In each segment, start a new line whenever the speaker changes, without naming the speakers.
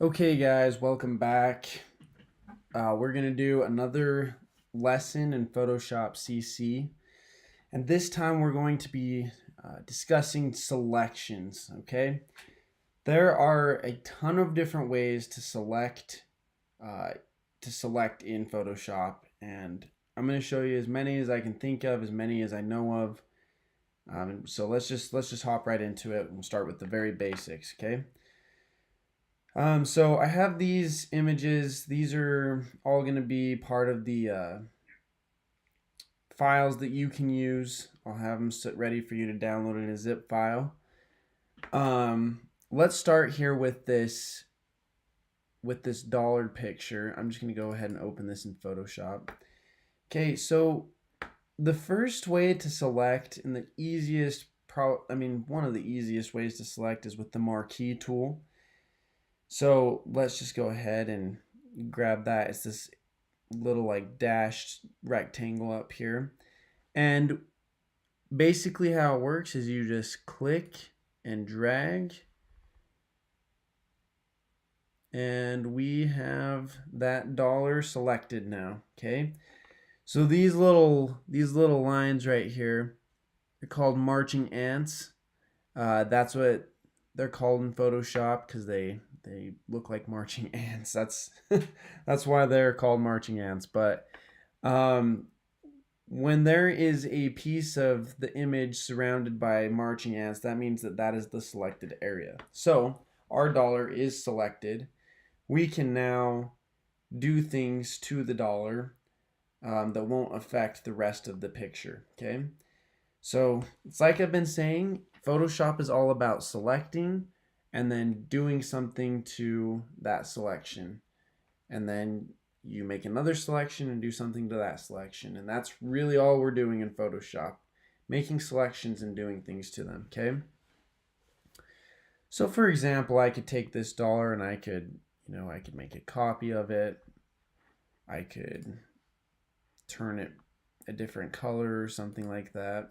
Okay, guys, welcome back. We're going to do another lesson in Photoshop CC. And this time we're going to be discussing selections, okay? There are a ton of different ways uh, to select in Photoshop, and I'm going to show you as many as I can think of, as many as I know of. So let's just hop right into it. We'll start with the very basics, okay? So I have these images. These are all going to be part of the files that you can use. I'll have them sit ready for you to download in a zip file. Let's start here with this dollar picture. I'm just going to go ahead and open this in Photoshop. Okay, so the first way to select and the easiest, one of the easiest ways to select is with the marquee tool. So let's just go ahead and grab that. It's this little like dashed rectangle up here. And basically how it works is you just click and drag. And we have that dollar selected now, okay? So these little lines right here are called marching ants. That's what they're called in Photoshop because they look like marching ants. That's why they're called marching ants. But um, when there is a piece of the image surrounded by marching ants, that means that that is the selected area. So our dollar is selected. We can now do things to the dollar that won't affect the rest of the picture. Okay. So it's like I've been saying, Photoshop is all about selecting and then doing something to that selection. And then you make another selection and do something to that selection. And that's really all we're doing in Photoshop, making selections and doing things to them, okay? So for example, I could take this dollar and I could make a copy of it. I could turn it a different color or something like that.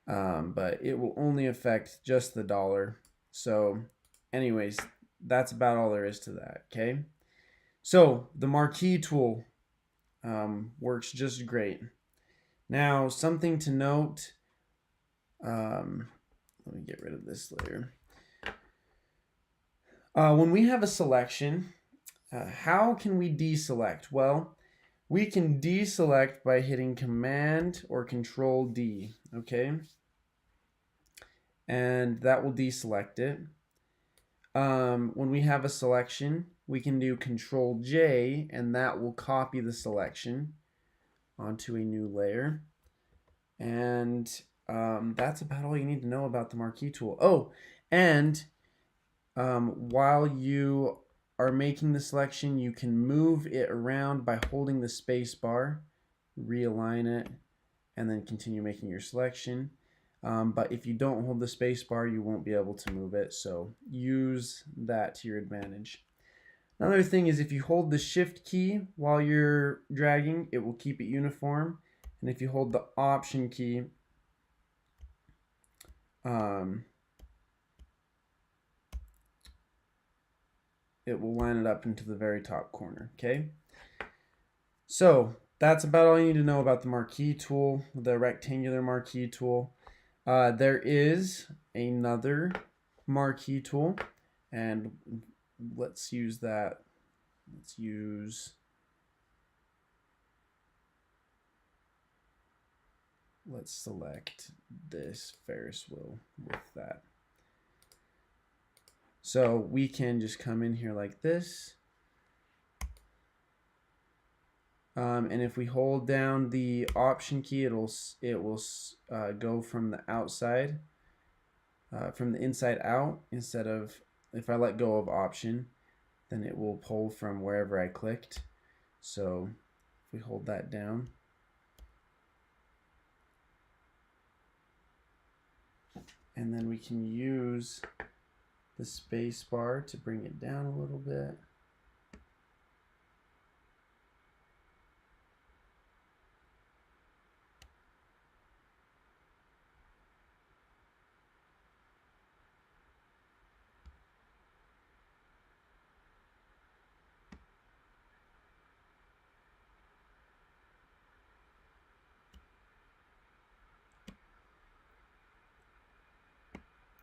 But it will only affect just the dollar. So anyways, that's about all there is to that, okay? So the marquee tool works just great. Now, something to note, let me get rid of this layer. When we have a selection, how can we deselect? Well, we can deselect by hitting Command or Control D, okay? And that will deselect it. When we have a selection, we can do Control J, and that will copy the selection onto a new layer. And that's about all you need to know about the marquee tool. Oh, and while you are making the selection, you can move it around by holding the space bar, realign it, and then continue making your selection. But if you don't hold the space bar, you won't be able to move it. So use that to your advantage. Another thing is if you hold the shift key while you're dragging, it will keep it uniform. And if you hold the option key, it will line it up into the very top corner, okay? So that's about all you need to know about the marquee tool, the rectangular marquee tool. There is another marquee tool, and let's use that. Let's select this Ferris wheel with that. So we can just come in here like this. And if we hold down the option key, it will go from the outside, from the inside out, instead of, if I let go of option, then it will pull from wherever I clicked. So if we hold that down, and then we can use the space bar to bring it down a little bit.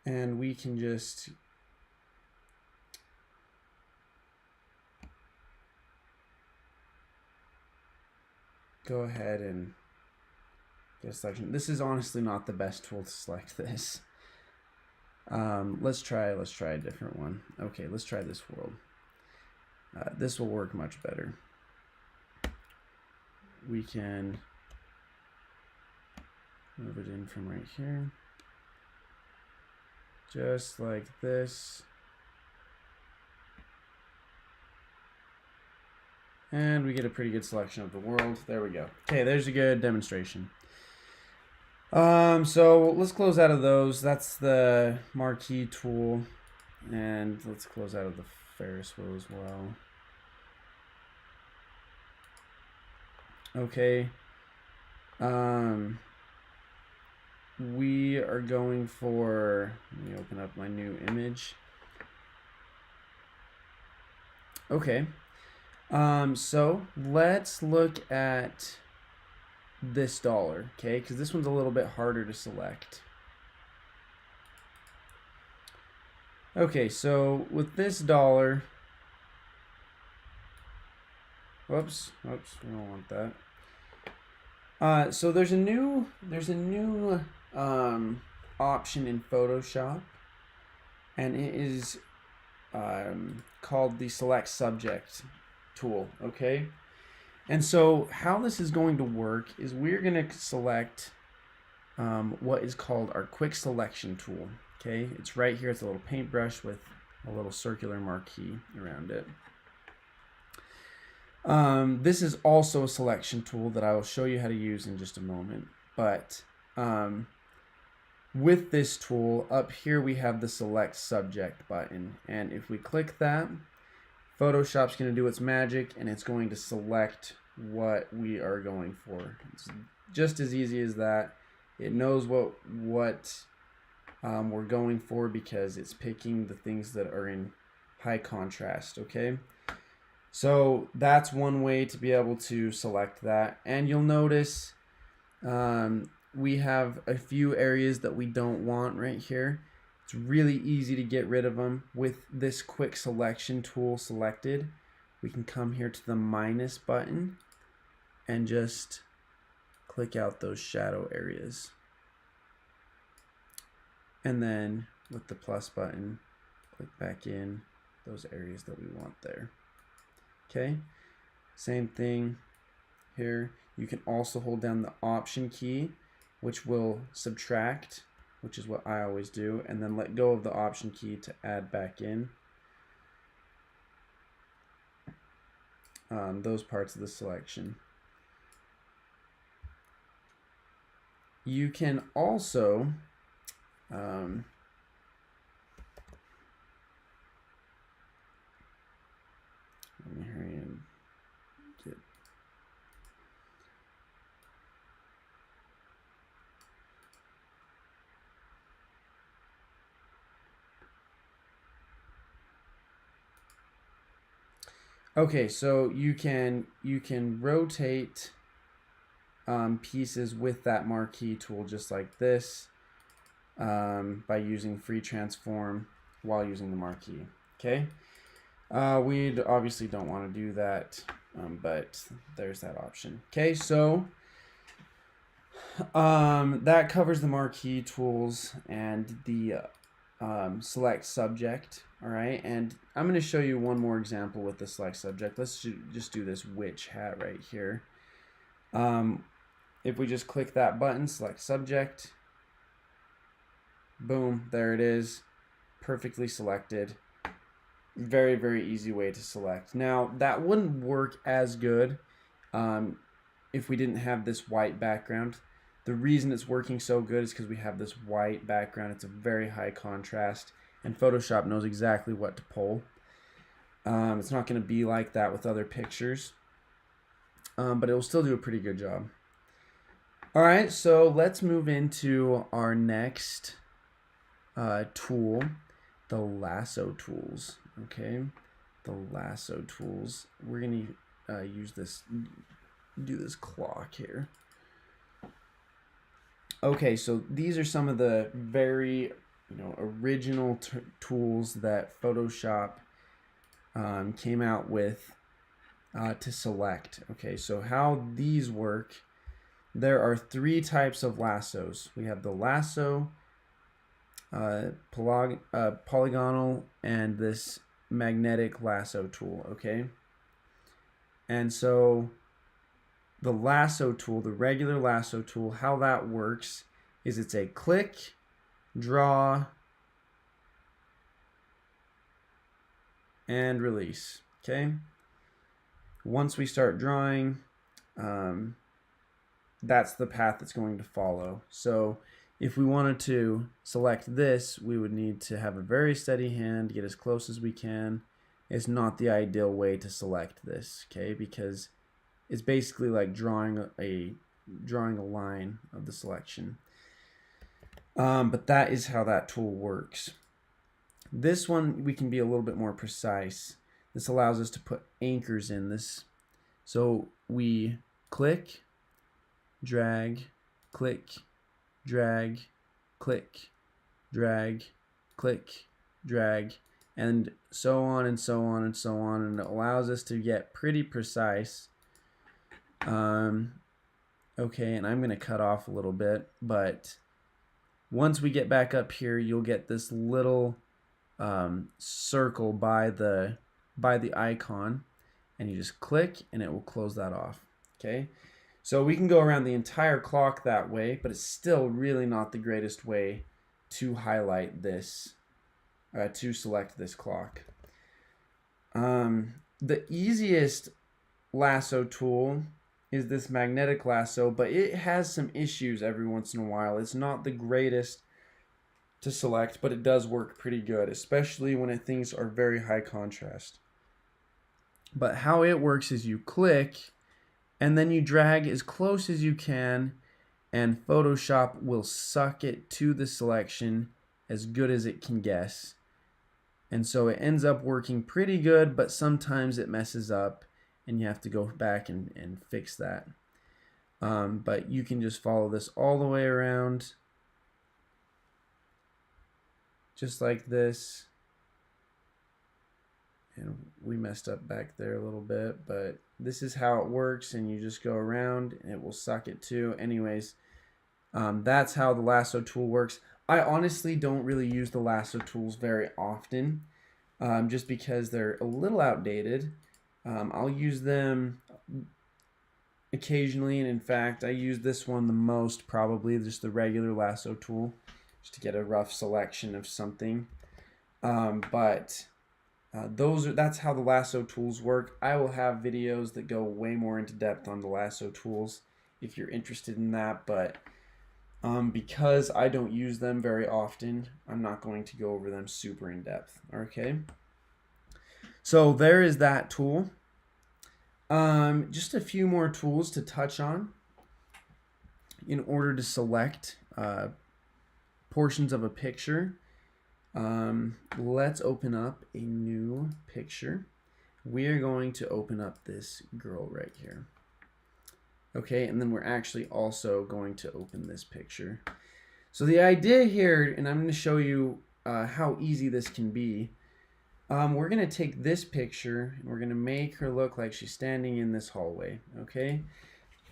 And we can just go ahead and get a selection. This is honestly not the best tool to select this. Let's try a different one. Okay, let's try this world. This will work much better. We can move it in from right here. Just like this. And we get a pretty good selection of the world. There we go. Okay, there's a good demonstration. So let's close out of those. That's the marquee tool. And let's close out of the Ferris wheel as well. Okay. We are going for, let me open up my new image. Okay. So let's look at this dollar, okay? Because this one's a little bit harder to select. Okay, so with this dollar, whoops, we don't want that. So there's a new option in Photoshop, and it is called the Select Subject tool, okay? And so how this is going to work is we're going to select what is called our quick selection tool, okay? It's right here. It's a little paintbrush with a little circular marquee around it. This is also a selection tool that I will show you how to use in just a moment. But with this tool, up here we have the Select Subject button. And if we click that, Photoshop's going to do its magic, and it's going to select what we are going for. It's just as easy as that. It knows what we're going for because it's picking the things that are in high contrast, okay? So that's one way to be able to select that. And you'll notice we have a few areas that we don't want right here. It's really easy to get rid of them. With this quick selection tool selected, we can come here to the minus button and just click out those shadow areas. And then with the plus button, click back in those areas that we want there. Okay, same thing here. You can also hold down the Option key, which will subtract, which is what I always do, and then let go of the Option key to add back in those parts of the selection. You can also let me hurry and get. Okay, so you can rotate pieces with that marquee tool just like this by using free transform while using the marquee. Okay, we obviously don't want to do that, but there's that option. Okay, so that covers the marquee tools and the select subject. All right, and I'm going to show you one more example with the select subject. Let's just do this witch hat right here. If we just click that button, select subject, boom, there it is, perfectly selected. Very, very easy way to select. Now, that wouldn't work as good if we didn't have this white background. The reason it's working so good is because we have this white background. It's a very high contrast, and Photoshop knows exactly what to pull. It's not going to be like that with other pictures, but it will still do a pretty good job. All right, so let's move into our next tool, the lasso tools. Okay, the lasso tools. We're going to do this clock here. Okay, so these are some of the very original tools that Photoshop came out with to select. Okay, so how these work, there are 3 types of lassos. We have the lasso, polygonal, and this magnetic lasso tool. Okay, and so the lasso tool, the regular lasso tool, how that works is it's a click, draw, and release. Okay, once we start drawing, that's the path it's going to follow. So if we wanted to select this, we would need to have a very steady hand, get as close as we can. It's not the ideal way to select this, okay, because it's basically like drawing a line of the selection. But that is how that tool works. This one, we can be a little bit more precise. This allows us to put anchors in this. So we click, drag, click, drag, click, drag, click, drag, and so on and so on and so on. And it allows us to get pretty precise. Okay, and I'm going to cut off a little bit, but once we get back up here, you'll get this little circle by the icon, and you just click and it will close that off. Okay, so we can go around the entire clock that way, but it's still really not the greatest way to highlight this, to select this clock. The easiest lasso tool is this magnetic lasso, but it has some issues every once in a while. It's not the greatest to select, but it does work pretty good, especially when things are very high contrast. But how it works is you click and then you drag as close as you can, and Photoshop will suck it to the selection as good as it can guess. And so it ends up working pretty good, but sometimes it messes up and you have to go back and fix that. But you can just follow this all the way around, just like this. And we messed up back there a little bit, but this is how it works, and you just go around and it will suck it too. Anyways, that's how the lasso tool works. I honestly don't really use the lasso tools very often, just because they're a little outdated. I'll use them occasionally, and in fact, I use this one the most, probably, just the regular lasso tool, just to get a rough selection of something. That's how the lasso tools work. I will have videos that go way more into depth on the lasso tools if you're interested in that, but because I don't use them very often, I'm not going to go over them super in depth. Okay, so there is that tool. Just a few more tools to touch on in order to select portions of a picture. Let's open up a new picture. We are going to open up this girl right here. Okay, and then we're actually also going to open this picture. So the idea here, and I'm going to show you how easy this can be. We're going to take this picture and we're going to make her look like she's standing in this hallway. Okay,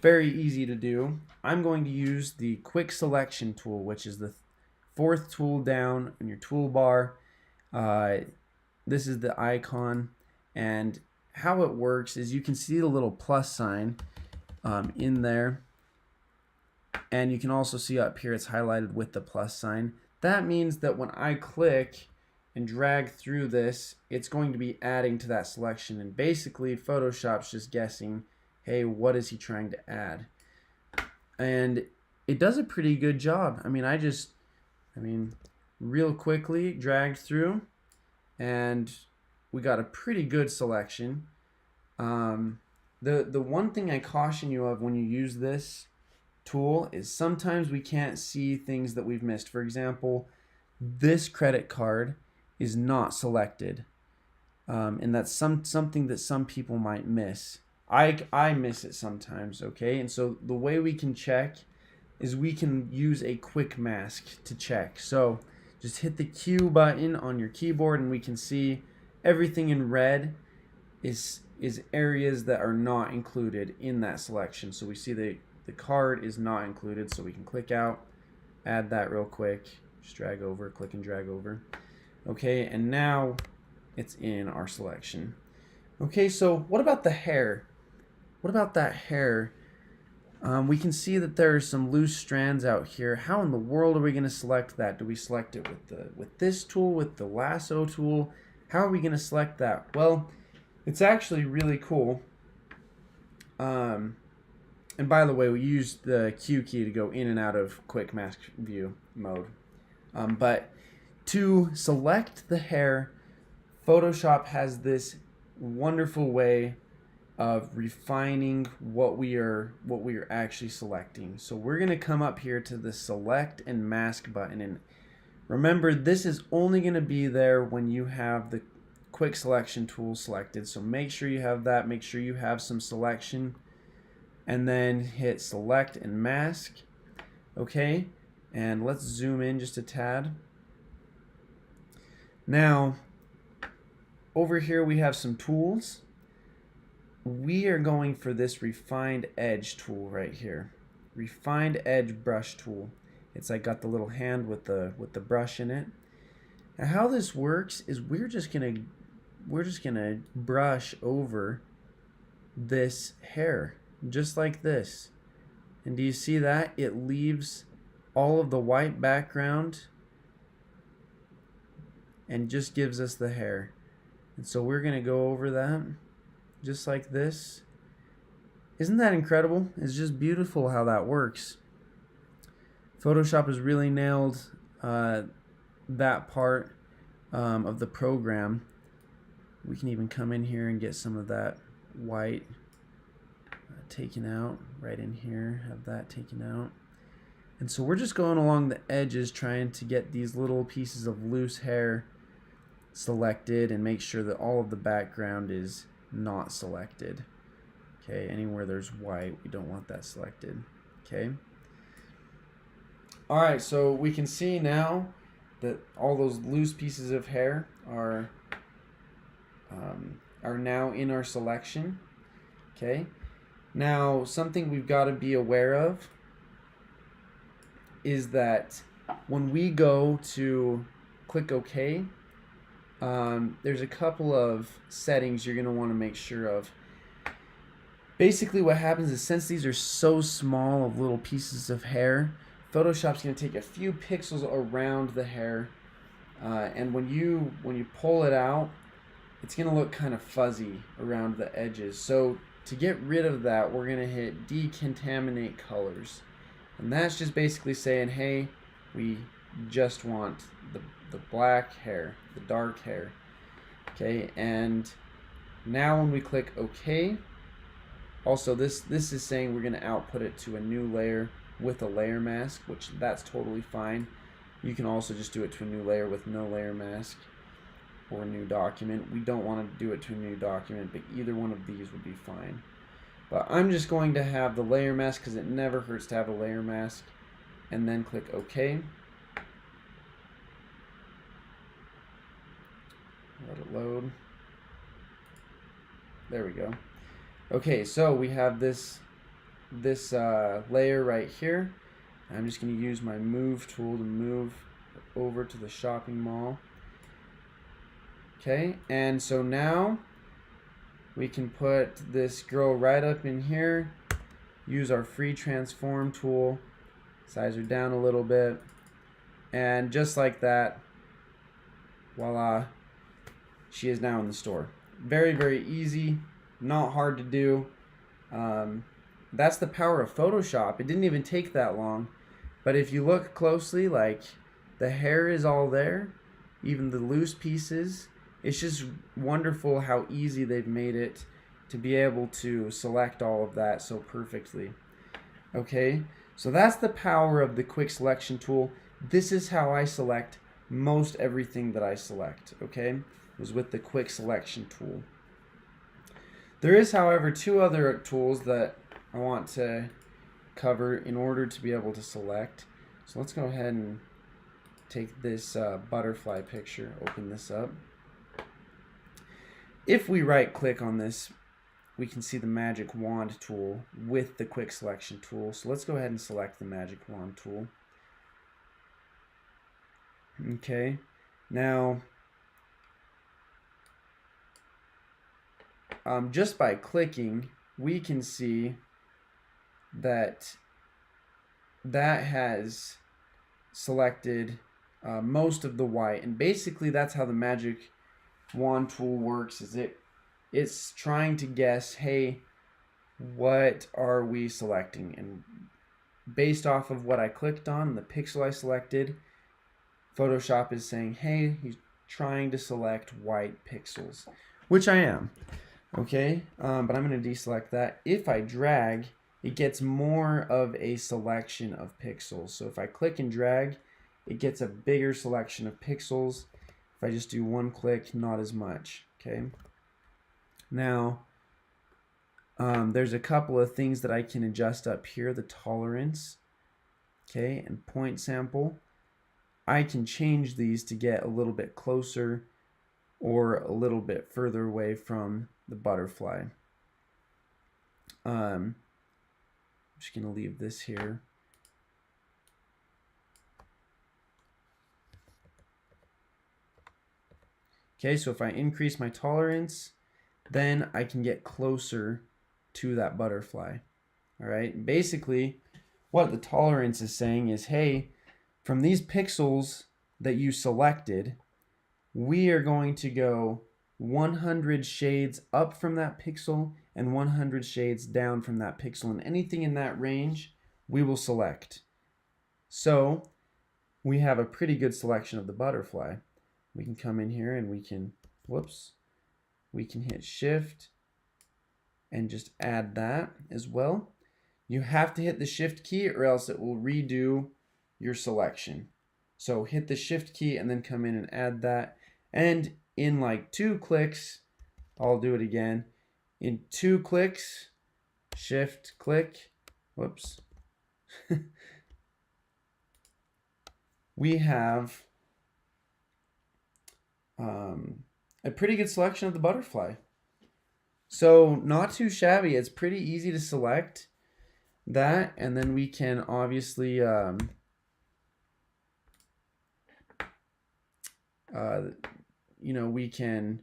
very easy to do. I'm going to use the quick selection tool, which is the 4th tool down in your toolbar. This is the icon, and how it works is you can see the little plus sign in there, and you can also see up here it's highlighted with the plus sign. That means that when I click and drag through this, it's going to be adding to that selection, and basically Photoshop's just guessing, hey, what is he trying to add? And it does a pretty good job. I mean, real quickly dragged through, and we got a pretty good selection. The one thing I caution you of when you use this tool is sometimes we can't see things that we've missed. For example, this credit card is not selected, and that's something that some people might miss. I miss it sometimes, okay? And so the way we can check is we can use a quick mask to check. So just hit the Q button on your keyboard, and we can see everything in red is areas that are not included in that selection. So we see the card is not included, so we can click out, add that real quick, just drag over, click and drag over. Okay, and now it's in our selection. Okay, so what about the hair? What about that hair? We can see that there are some loose strands out here. How in the world are we going to select that? Do we select it with this tool, with the lasso tool? How are we going to select that? Well, it's actually really cool. And by the way, we use the Q key to go in and out of quick mask view mode. But to select the hair, Photoshop has this wonderful way of refining what we are actually selecting. So we're going to come up here to the select and mask button, and remember, this is only going to be there when you have the quick selection tool selected. So make sure you have that, make sure you have some selection, and then hit select and mask. Okay, and let's zoom in just a tad. Now over here we have some tools. We are going for this refined edge tool right here. Refined edge brush tool. It's like got the little hand with the brush in it. Now how this works is we're just gonna brush over this hair just like this. And do you see that? It leaves all of the white background and just gives us the hair. And so we're gonna go over that just like this. Isn't that incredible? It's just beautiful how that works. Photoshop has really nailed that part of the program. We can even come in here and get some of that white taken out right in here, have that taken out. And so we're just going along the edges trying to get these little pieces of loose hair selected and make sure that all of the background is not selected. Okay, anywhere there's white, we don't want that selected. Okay. Alright, so we can see now that all those loose pieces of hair are now in our selection. Okay. Now, something we've got to be aware of is that when we go to click OK, there's a couple of settings you're going to want to make sure of. Basically what happens is, since these are so small of little pieces of hair, Photoshop's going to take a few pixels around the hair, and when you pull it out, it's going to look kind of fuzzy around the edges. So to get rid of that, we're going to hit decontaminate colors. And that's just basically saying, hey, we just want the black hair, the dark hair. Okay, and now when we click OK, also this is saying we're going to output it to a new layer with a layer mask, which that's totally fine. You can also just do it to a new layer with no layer mask, or a new document. We don't want to do it to a new document, but either one of these would be fine. But I'm just going to have the layer mask because it never hurts to have a layer mask, and then click OK. Let it load. There we go. Okay, so we have this layer right here. I'm just going to use my move tool to move over to the shopping mall. Okay, and so now we can put this girl right up in here, use our free transform tool, size her down a little bit, and just like that, voila, she is now in the store. Very, very easy, not hard to do. That's the power of Photoshop. It didn't even take that long, but if you look closely, like, the hair is all there, even the loose pieces. It's just wonderful how easy they've made it to be able to select all of that so perfectly. Okay, so that's the power of the quick selection tool. This is how I select most everything that I select, okay, is with the quick selection tool. There is, however, two other tools that I want to cover in order to be able to select. So let's go ahead and take this butterfly picture, open this up. If we right click on this, we can see the magic wand tool with the quick selection tool. So let's go ahead and select the magic wand tool. Okay, now just by clicking, we can see that has selected most of the white, and basically that's how the magic wand tool works. Is it's trying to guess, hey, what are we selecting? And based off of what I clicked on, the pixel I selected, Photoshop is saying, hey, he's trying to select white pixels, which I am. Okay, but I'm going to deselect that. If I drag, it gets more of a selection of pixels. So if I click and drag, it gets a bigger selection of pixels. If I just do one click, not as much. Okay. Now, there's a couple of things that I can adjust up here. The tolerance, okay, and point sample. I can change these to get a little bit closer or a little bit further away from the butterfly. I'm just going to leave this here. Okay, so if I increase my tolerance, then I can get closer to that butterfly. All right, basically what the tolerance is saying is, hey, from these pixels that you selected, we are going to go 100 shades up from that pixel and 100 shades down from that pixel, and anything in that range we will select. So we have a pretty good selection of the butterfly. We can come in here and we can, we can hit shift and just add that as well. You have to hit the shift key or else it will redo your selection. So hit the shift key and then come in and add that. And in like 2 clicks, I'll do it again. In 2 clicks, shift click, we have a pretty good selection of the butterfly. So not too shabby. It's pretty easy to select that, and then we can obviously you know, we can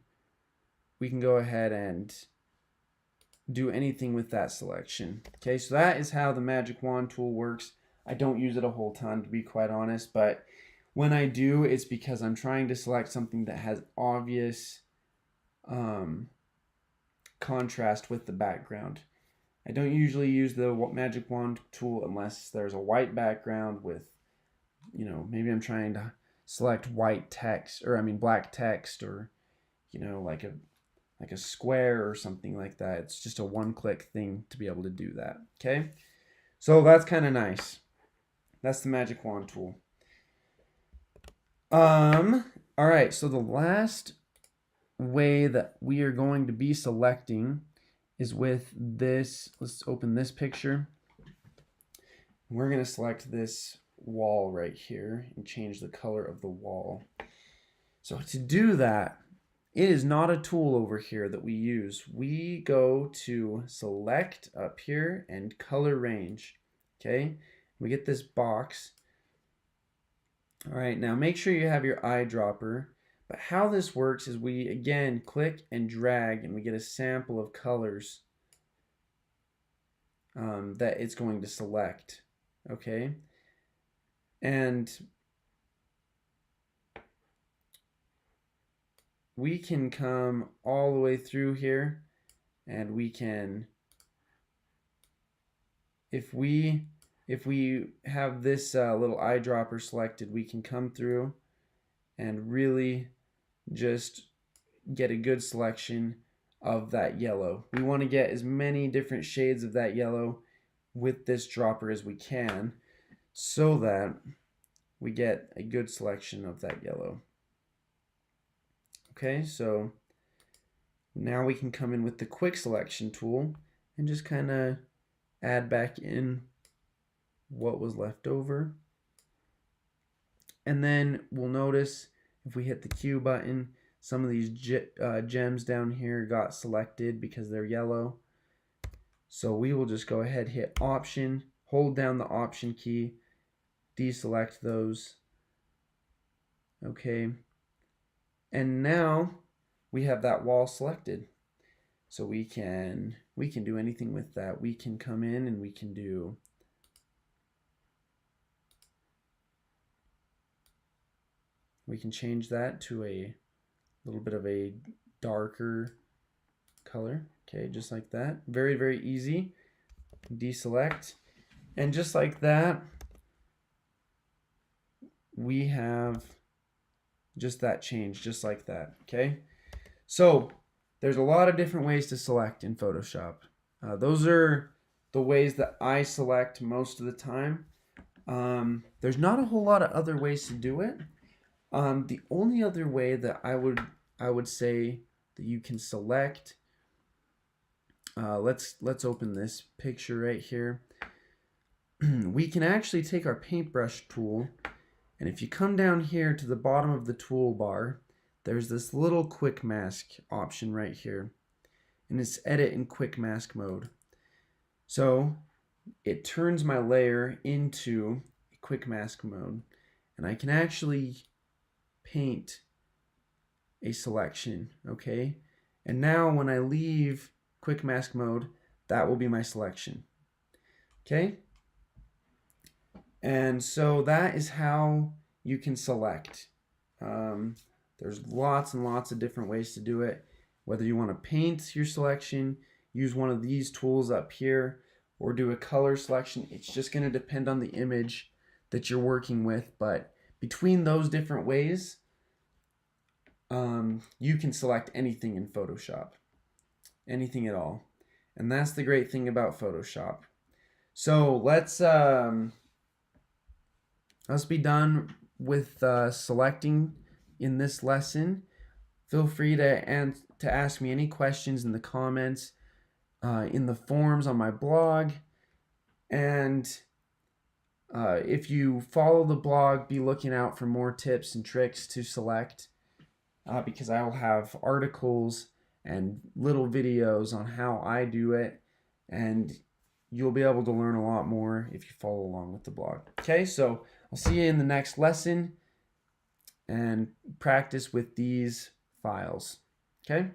go ahead and do anything with that selection. Okay, so that is how the magic wand tool works. I don't use it a whole ton, to be quite honest, but when I do, it's because I'm trying to select something that has obvious contrast with the background. I don't usually use the magic wand tool unless there's a white background with, you know, maybe I'm trying to select white text, or I mean black text, or, you know, like a square or something like that. It's just a one-click thing to be able to do that. Okay, so that's kind of nice. That's the magic wand tool. All right, so the last way that we are going to be selecting is with this. Let's open this picture. We're going to select this wall right here and change the color of the wall. So to do that, it is not a tool over here that we use. We go to select up here and color range. Okay, we get this box. All right, now make sure you have your eyedropper. But how this works is we, again, click and drag, and we get a sample of colors that it's going to select. Okay, and we can come all the way through here, and we can, if we have this little eyedropper selected, we can come through and really just get a good selection of that yellow. We want to get as many different shades of that yellow with this dropper as we can, so that we get a good selection of that yellow. Okay, so now we can come in with the quick selection tool and just kind of add back in what was left over. And then we'll notice if we hit the Q button, some of these gems down here got selected because they're yellow. So we will just go ahead, hit Option, hold down the Option key, deselect those. Okay. And now we have that wall selected. So we can do anything with that. We can come in and we can change that to a little bit of a darker color. Okay, just like that. Very, very easy. Deselect. And just like that, we have just that change, just like that. Okay, so there's a lot of different ways to select in Photoshop. Those are the ways that I select most of the time. There's not a whole lot of other ways to do it. The only other way that I would say that you can select, let's open this picture right here. We can actually take our paintbrush tool, and if you come down here to the bottom of the toolbar, there's this little quick mask option right here, and it's edit in quick mask mode. So it turns my layer into a quick mask mode, and I can actually paint a selection. Okay, and now when I leave quick mask mode, that will be my selection. Okay, and so that is how you can select. There's lots and lots of different ways to do it. Whether you want to paint your selection, use one of these tools up here, or do a color selection, it's just going to depend on the image that you're working with. But between those different ways, you can select anything in Photoshop, anything at all. And that's the great thing about Photoshop. So let's be done with selecting in this lesson. Feel free to ask me any questions in the comments, in the forums on my blog, and if you follow the blog, be looking out for more tips and tricks to select, because I will have articles and little videos on how I do it, and you'll be able to learn a lot more if you follow along with the blog. Okay, so I'll see you in the next lesson, and practice with these files. Okay?